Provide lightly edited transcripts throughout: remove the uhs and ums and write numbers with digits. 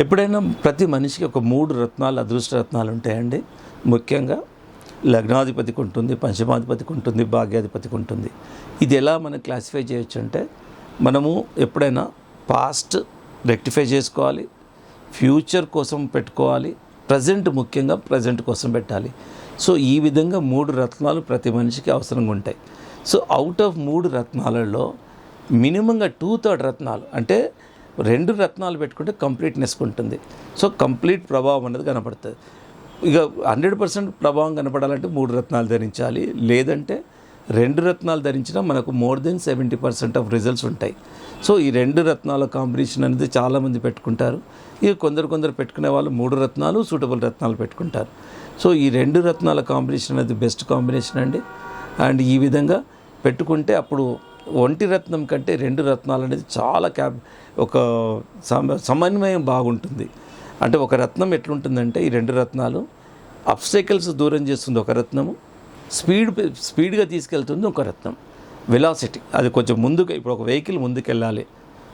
ఎప్పుడైనా ప్రతి మనిషికి ఒక 3 రత్నాలు అదృష్ట రత్నాలు ఉంటాయండి. ముఖ్యంగా లగ్నాధిపతికి ఉంటుంది, పంచమాధిపతికి ఉంటుంది, భాగ్యాధిపతికి ఉంటుంది. ఇది ఎలా మనం క్లాసిఫై చేయొచ్చు అంటే, మనము ఎప్పుడైనా పాస్ట్ రెక్టిఫై చేసుకోవాలి, ఫ్యూచర్ కోసం పెట్టుకోవాలి, ముఖ్యంగా ప్రజెంట్ కోసం పెట్టాలి. సో ఈ విధంగా 3 రత్నాలు ప్రతి మనిషికి అవసరంగా ఉంటాయి. సో అవుట్ ఆఫ్ 3 రత్నాలలో మినిమంగా 2/3 రత్నాలు అంటే 2 రత్నాలు పెట్టుకుంటే కంప్లీట్నెస్ ఉంటుంది. సో కంప్లీట్ ప్రభావం అనేది కనపడుతుంది. ఇక 100% ప్రభావం కనపడాలంటే 3 రత్నాలు ధరించాలి. లేదంటే 2 రత్నాలు ధరించినా మనకు మోర్ దెన్ 70% ఆఫ్ రిజల్ట్స్ ఉంటాయి. సో ఈ 2 రత్నాల కాంబినేషన్ అనేది చాలామంది పెట్టుకుంటారు. ఇక కొందరు పెట్టుకునే వాళ్ళు 3 రత్నాలు సూటబుల్ రత్నాలు పెట్టుకుంటారు. సో ఈ 2 రత్నాల కాంబినేషన్ అనేది బెస్ట్ కాంబినేషన్ అండి. అండ్ ఈ విధంగా పెట్టుకుంటే అప్పుడు ఒంటి రత్నం కంటే 2 రత్నాలు అనేది చాలా ఒక సమన్వయం బాగుంటుంది. అంటే ఒక రత్నం ఎట్లుంటుందంటే, ఈ 2 రత్నాలు అబ్స్టెకల్స్ దూరం చేస్తుంది ఒక రత్నము, స్పీడ్గా తీసుకెళ్తుంది ఒక రత్నం. వెలాసిటీ అది కొంచెం ముందుకు, ఇప్పుడు ఒక వెహికల్ ముందుకు వెళ్ళాలి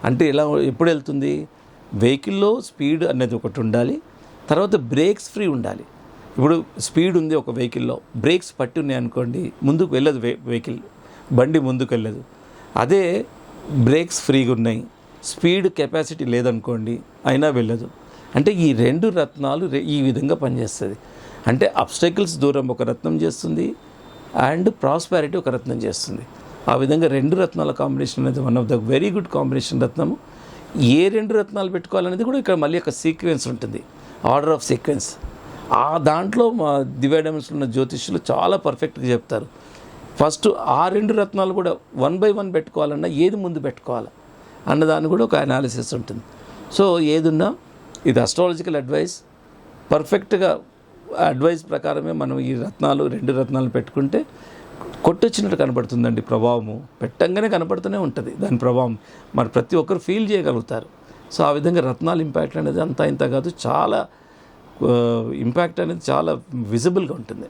అంటే ఎప్పుడు వెళ్తుంది, వెహికల్లో స్పీడ్ అనేది ఒకటి ఉండాలి, తర్వాత బ్రేక్స్ ఫ్రీ ఉండాలి. ఇప్పుడు స్పీడ్ ఉంది ఒక వెహికల్లో, బ్రేక్స్ పట్టి ఉన్నాయి అనుకోండి, ముందుకు వెళ్ళదు వెహికల్, బండి ముందుకు వెళ్ళదు. అదే బ్రేక్స్ ఫ్రీగా ఉన్నాయి, స్పీడ్ కెపాసిటీ లేదనుకోండి, అయినా వెళ్ళదు. అంటే ఈ 2 రత్నాలు ఈ విధంగా పనిచేస్తుంది. అంటే అబ్స్టెకల్స్ దూరం ఒక రత్నం చేస్తుంది, అండ్ ప్రాస్పారిటీ ఒక రత్నం చేస్తుంది. ఆ విధంగా 2 రత్నాల కాంబినేషన్ అనేది one of the very good combination రత్నము. ఏ 2 రత్నాలు పెట్టుకోవాలనేది కూడా ఇక్కడ మళ్ళీ ఒక సీక్వెన్స్ ఉంటుంది, ఆర్డర్ ఆఫ్ సీక్వెన్స్. ఆ దాంట్లో మా దివ్య డైమెన్షన్లో ఉన్న జ్యోతిష్యులు చాలా పర్ఫెక్ట్గా చెప్తారు. ఫస్ట్ ఆ 2 రత్నాలు కూడా 1 by 1 పెట్టుకోవాలన్నా ఏది ముందు పెట్టుకోవాలి అన్నదాన్ని కూడా ఒక అనాలిసిస్ ఉంటుంది. సో ఏదున్నా ఇది అస్ట్రాలజికల్ అడ్వైస్, పర్ఫెక్ట్గా అడ్వైస్ ప్రకారమే మనం ఈ 2 రత్నాలు పెట్టుకుంటే కొట్టొచ్చినట్టు కనపడుతుందండి ప్రభావము. పెట్టంగానే కనపడుతూనే ఉంటుంది దాని ప్రభావం, మరి ప్రతి ఒక్కరు ఫీల్ చేయగలుగుతారు. సో ఆ విధంగా రత్నాల ఇంపాక్ట్ అనేది అంతా ఇంత కాదు, చాలా ఇంపాక్ట్ అనేది చాలా విజిబుల్గా ఉంటుంది.